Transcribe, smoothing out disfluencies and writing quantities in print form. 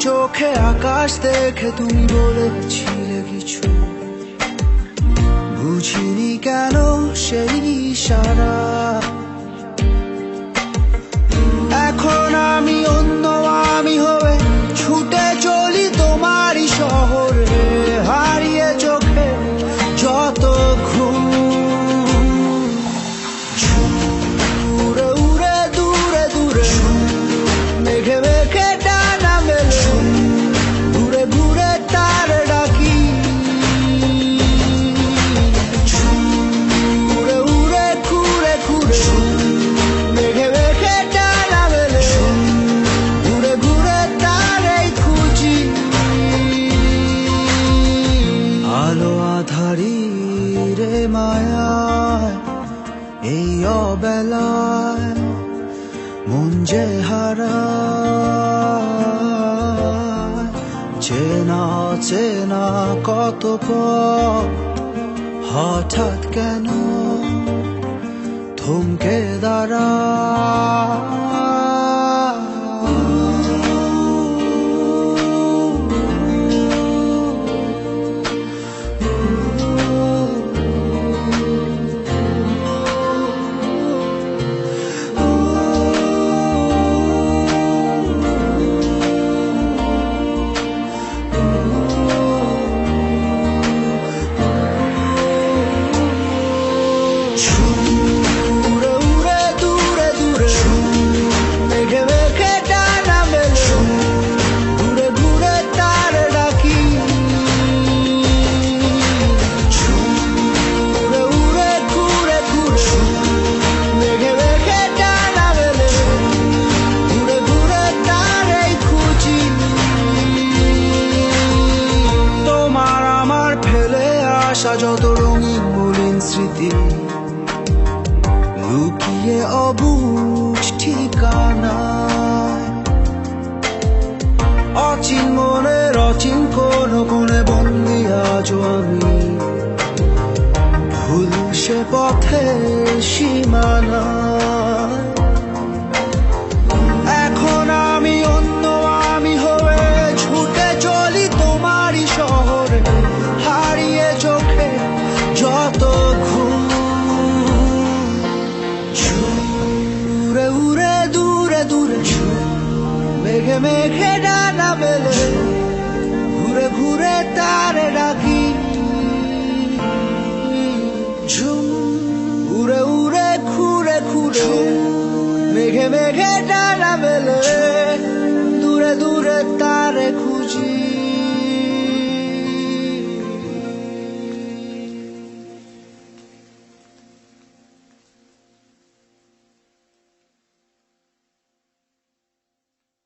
চোখে আকাশ দেখে তুমি বলেছিলে কিছু, বুঝিনি কেন সেই ইশারা। এখন আমি অন্য আমি হয়ে ছুটে চলি তোমারই শহরে, হারিয়ে চোখে যত ঘুম। উড়ে উড়ে দূরে দূরে মেঘে মেঘে ডানা মেলে, ঘুরে ঘুরে তার ডাকি। উড়ে উড়ে ঘুরে ঘুরে মেঘে মেঘে ডানা মেলে, ঘুরে ঘুরে তারই খুঁজি। আলো আধারি রে মায়ায় এই অবেলায় মন যে হারায়। চেনা চেনা কত পথ হঠাৎ কেন থমকে দাঁড়ায়। উড়ে উড়ে দূরে দূরে মেঘে মেঘে ডানা মেলে, ঘুরে ঘুরে তার ডাকি। উড়ে উড়ে ঘুরে ঘুরে মেঘে মেঘে ডানা মেলে, ঘুরে ঘুরে তারই খুঁজি। তোমার আমার ফেলে আসা যত রঙিন মলিন স্মৃতি, লুকিয়ে অবুঝ ঠিকানায়। অচিন মনের অচিন কোন কোণে বন্দি আজও আমি, ভুল সে পথের সীমানায়। এখন আমি অন্য আমি হয়ে ছুটে চলি তোমারই শহরে, হারিয়ে চোখে যত ঘুম। উড়ে উড়ে দূরে দূরে মেঘে মেঘে ডানা মেলে, ঘুরে ঘুরে তারে ডাকি। ঝুম উড়ে উড়ে ঘুরে ঘুরে মেঘে মেঘে ডানা মেলে, দূরে দূরে তারে খুঁজি।